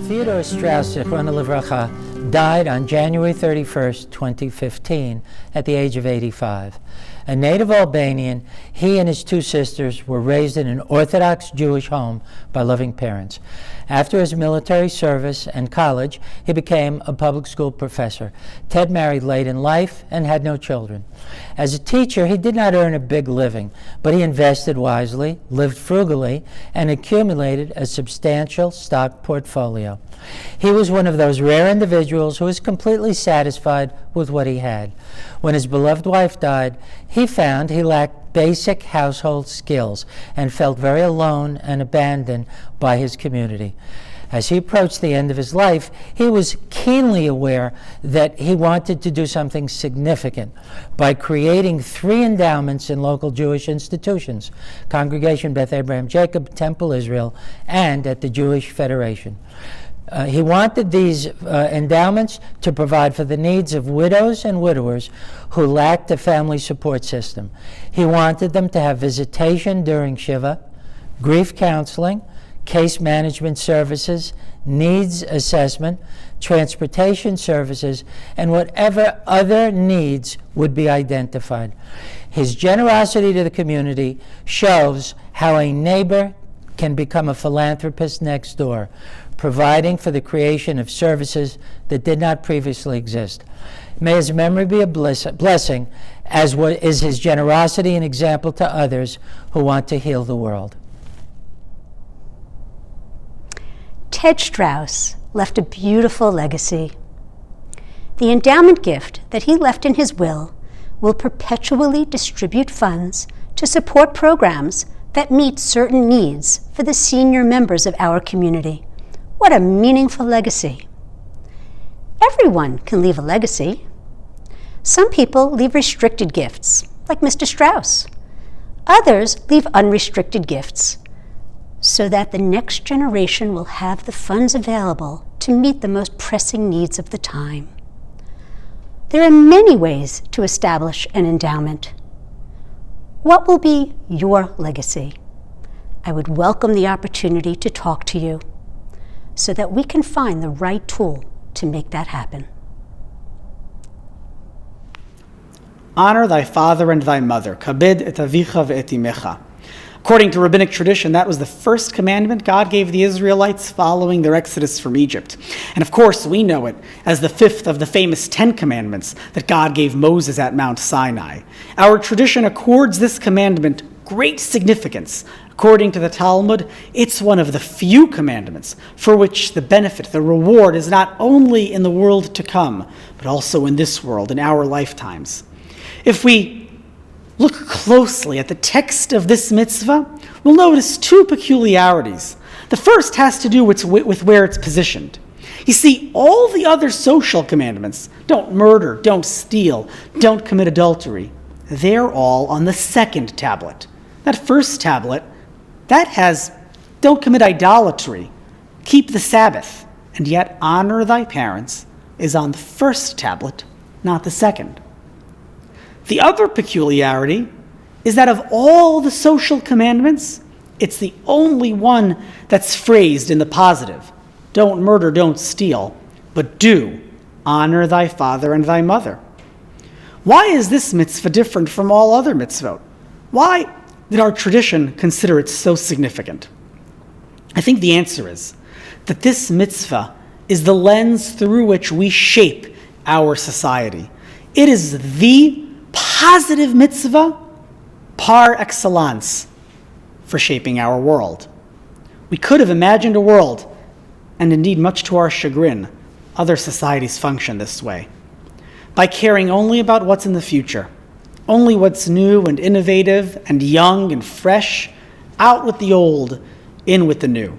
Theodore Strauss, Zichrono Livracha, died on January 31st, 2015, at the age of 85. A native Albanian, he and his two sisters were raised in an Orthodox Jewish home by loving parents. After his military service and college, he became a public school professor. Ted married late in life and had no children. As a teacher, he did not earn a big living, but he invested wisely, lived frugally, and accumulated a substantial stock portfolio. He was one of those rare individuals who was completely satisfied with what he had. When his beloved wife died, he found he lacked basic household skills and felt very alone and abandoned by his community. As he approached the end of his life, he was keenly aware that he wanted to do something significant by creating 3 endowments in local Jewish institutions: Congregation Beth Abraham Jacob, Temple Israel, and at the Jewish Federation. He wanted these endowments to provide for the needs of widows and widowers who lacked a family support system. He wanted them to have visitation during Shiva, grief counseling, case management services, needs assessment, transportation services, and whatever other needs would be identified. His generosity to the community shows how a neighbor can become a philanthropist next door, providing for the creation of services that did not previously exist. May his memory be a blessing, as what is his generosity and example to others who want to heal the world. Ted Strauss left a beautiful legacy. The endowment gift that he left in his will perpetually distribute funds to support programs that meet certain needs for the senior members of our community. What a meaningful legacy. Everyone can leave a legacy. Some people leave restricted gifts, like Mr. Strauss. Others leave unrestricted gifts, so that the next generation will have the funds available to meet the most pressing needs of the time. There are many ways to establish an endowment. What will be your legacy? I would welcome the opportunity to talk to you so that we can find the right tool to make that happen. Honor thy father and thy mother. Kabed et avicha ve'et imecha. According to rabbinic tradition, that was the first commandment God gave the Israelites following their exodus from Egypt. And of course, we know it as the 5th of the famous 10 commandments that God gave Moses at Mount Sinai. Our tradition accords this commandment great significance. According to the Talmud, it's one of the few commandments for which the benefit, the reward, is not only in the world to come, but also in this world, in our lifetimes. If we look closely at the text of this mitzvah, we'll notice 2 peculiarities. The first has to do with where it's positioned. You see, all the other social commandments, don't murder, don't steal, don't commit adultery, they're all on the 2nd tablet. That first tablet, that has, don't commit idolatry, keep the Sabbath, and yet honor thy parents is on the 1st tablet, not the 2nd. The other peculiarity is that of all the social commandments, it's the only one that's phrased in the positive. Don't murder, don't steal, but do honor thy father and thy mother. Why is this mitzvah different from all other mitzvot? Why did our tradition consider it so significant? I think the answer is that this mitzvah is the lens through which we shape our society. It is the positive mitzvah par excellence for shaping our world. We could have imagined a world, and indeed much to our chagrin, other societies function this way, by caring only about what's in the future, only what's new and innovative and young and fresh, out with the old, in with the new.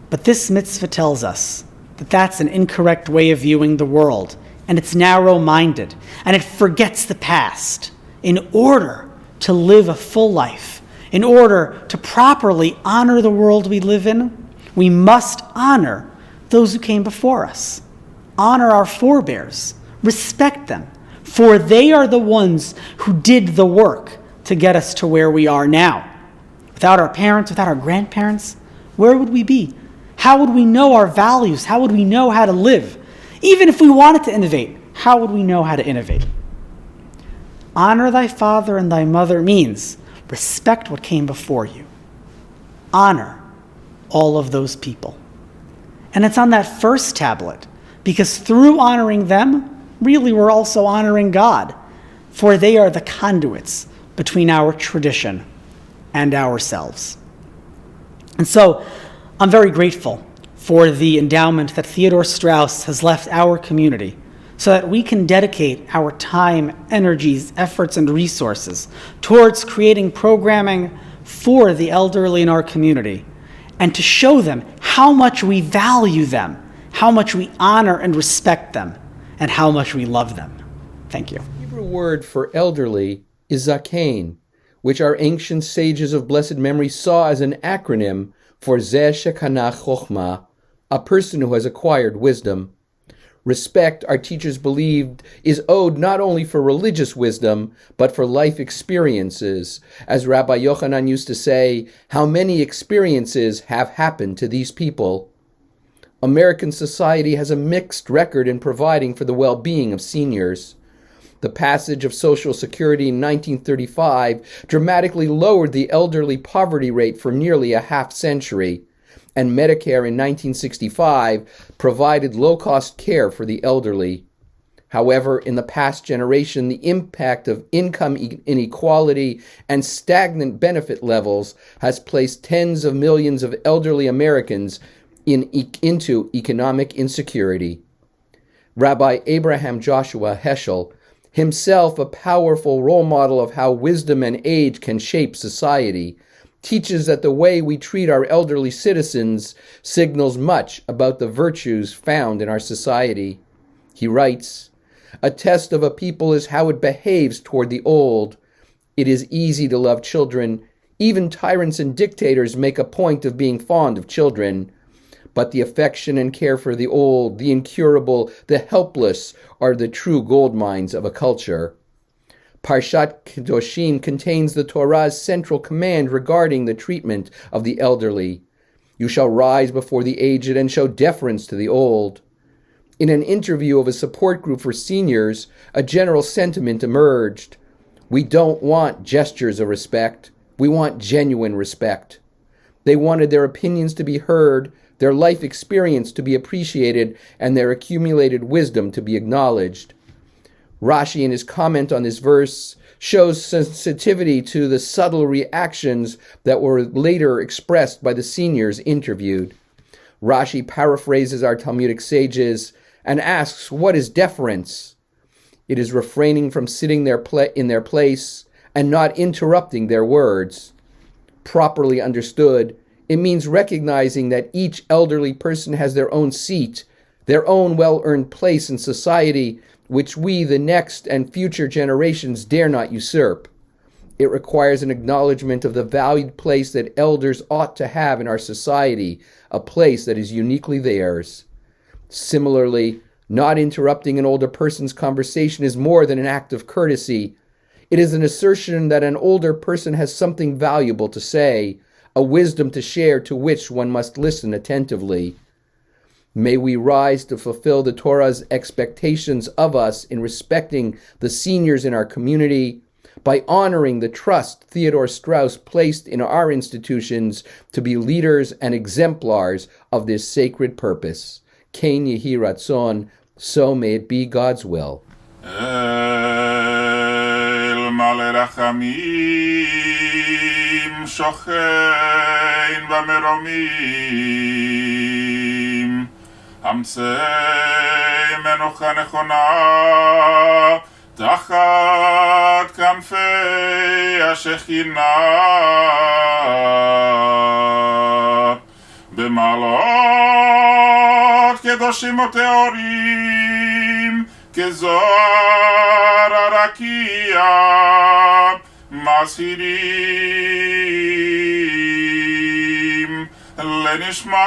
But this mitzvah tells us that that's an incorrect way of viewing the world, and it's narrow-minded, and it forgets the past. In order to live a full life, in order to properly honor the world we live in, we must honor those who came before us. Honor our forebears, respect them, for they are the ones who did the work to get us to where we are now. Without our parents, without our grandparents, where would we be? How would we know our values? How would we know how to live? Even if we wanted to innovate, how would we know how to innovate? Honor thy father and thy mother means respect what came before you. Honor all of those people. And it's on that first tablet, because through honoring them, really we're also honoring God, for they are the conduits between our tradition and ourselves. And so I'm very grateful for the endowment that Theodore Strauss has left our community so that we can dedicate our time, energies, efforts, and resources towards creating programming for the elderly in our community and to show them how much we value them, how much we honor and respect them, and how much we love them. Thank you. The Hebrew word for elderly is zakein, which our ancient sages of blessed memory saw as an acronym for Zeh Shekanach Chochmah, a person who has acquired wisdom. Respect, our teachers believed, is owed not only for religious wisdom, but for life experiences. As Rabbi Yochanan used to say, how many experiences have happened to these people? American society has a mixed record in providing for the well-being of seniors. The passage of Social Security in 1935 dramatically lowered the elderly poverty rate for nearly a half century, and Medicare in 1965 provided low-cost care for the elderly. However, in the past generation, the impact of income inequality and stagnant benefit levels has placed tens of millions of elderly Americans into economic insecurity. Rabbi Abraham Joshua Heschel, himself a powerful role model of how wisdom and age can shape society, teaches that the way we treat our elderly citizens signals much about the virtues found in our society. He writes, "A test of a people is how it behaves toward the old. It is easy to love children. Even tyrants and dictators make a point of being fond of children. But the affection and care for the old, the incurable, the helpless are the true gold mines of a culture." Parshat Kedoshim contains the Torah's central command regarding the treatment of the elderly. You shall rise before the aged and show deference to the old. In an interview of a support group for seniors, a general sentiment emerged. We don't want gestures of respect. We want genuine respect. They wanted their opinions to be heard, their life experience to be appreciated, and their accumulated wisdom to be acknowledged. Rashi, in his comment on this verse, shows sensitivity to the subtle reactions that were later expressed by the seniors interviewed. Rashi paraphrases our Talmudic sages and asks, what is deference? It is refraining from sitting in their place and not interrupting their words. Properly understood, it means recognizing that each elderly person has their own seat, their own well-earned place in society, which we, the next and future generations, dare not usurp. It requires an acknowledgement of the valued place that elders ought to have in our society, a place that is uniquely theirs. Similarly, not interrupting an older person's conversation is more than an act of courtesy. It is an assertion that an older person has something valuable to say, a wisdom to share to which one must listen attentively. May we rise to fulfill the Torah's expectations of us in respecting the seniors in our community, by honoring the trust Theodore Strauss placed in our institutions to be leaders and exemplars of this sacred purpose. Ken Yehi Ratzon, so may it be God's will. El Malei Rachamim Shochein V'Meromim Hamsei Menocha Nechona Tachat Kanfei HaShechina B'malot Kedoshim U'Teorim Kezohar HaRakia Mazhirim Lenishmat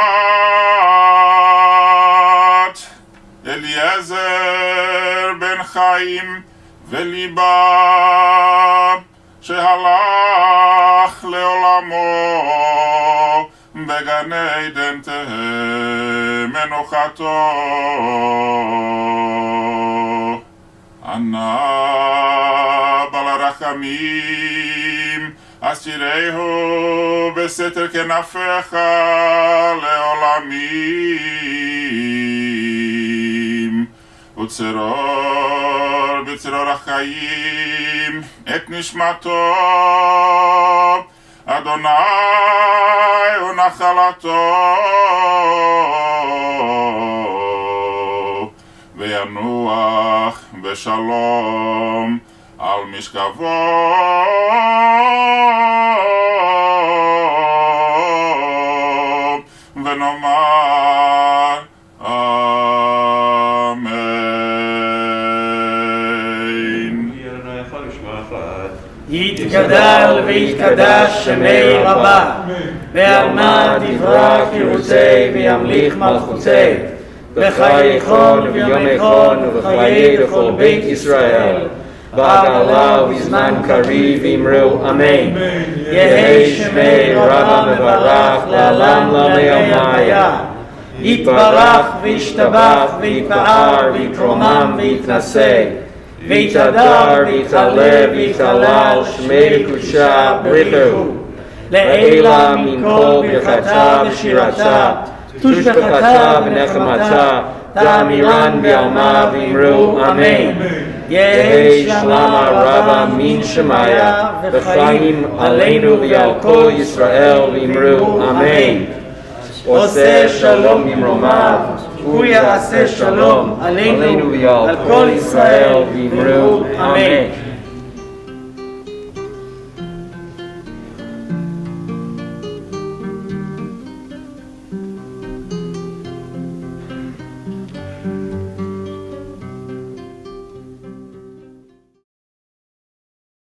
Eliezer ben Chaim וליבה שהלך לעולמו בגן עדן תהא מנוחתו. ענה בעל הרחמים, אסירהו בסתר כנפיך לעולמים. וצרור בצרור החיים את נשמתו, אדוני הוא נחלתו. וינוח בשלום על משכבו. ונאמר אמן. יתגדל ויתקדש שמי רבה, ועלמא דברה קירוצי וימליך מלכותי, בחייכון וביומכון ובחיי בכל בית ישראל, בעגלה ובזמן קריב אמרו אמן. יהי שמי רבה מברך לעולם לעולמיה. יתברך וישתבח ויתפאר ויתרומם ויתנשא, ויתהדר ויתעלה ויתהלל שמי קודשה בריחו, לעילה מן כל ברכתה ושירתה, תושבחתה ונחמתה, תאמירן בעלמא ואמרו אמן. יהי שלמה רבה מן שמיה, וחיים עלינו ועל כל ישראל ואמרו אמן. עושה שלום במרומיו, הוא יעשה שלום עלינו ועל כל ישראל ואמרו אמן.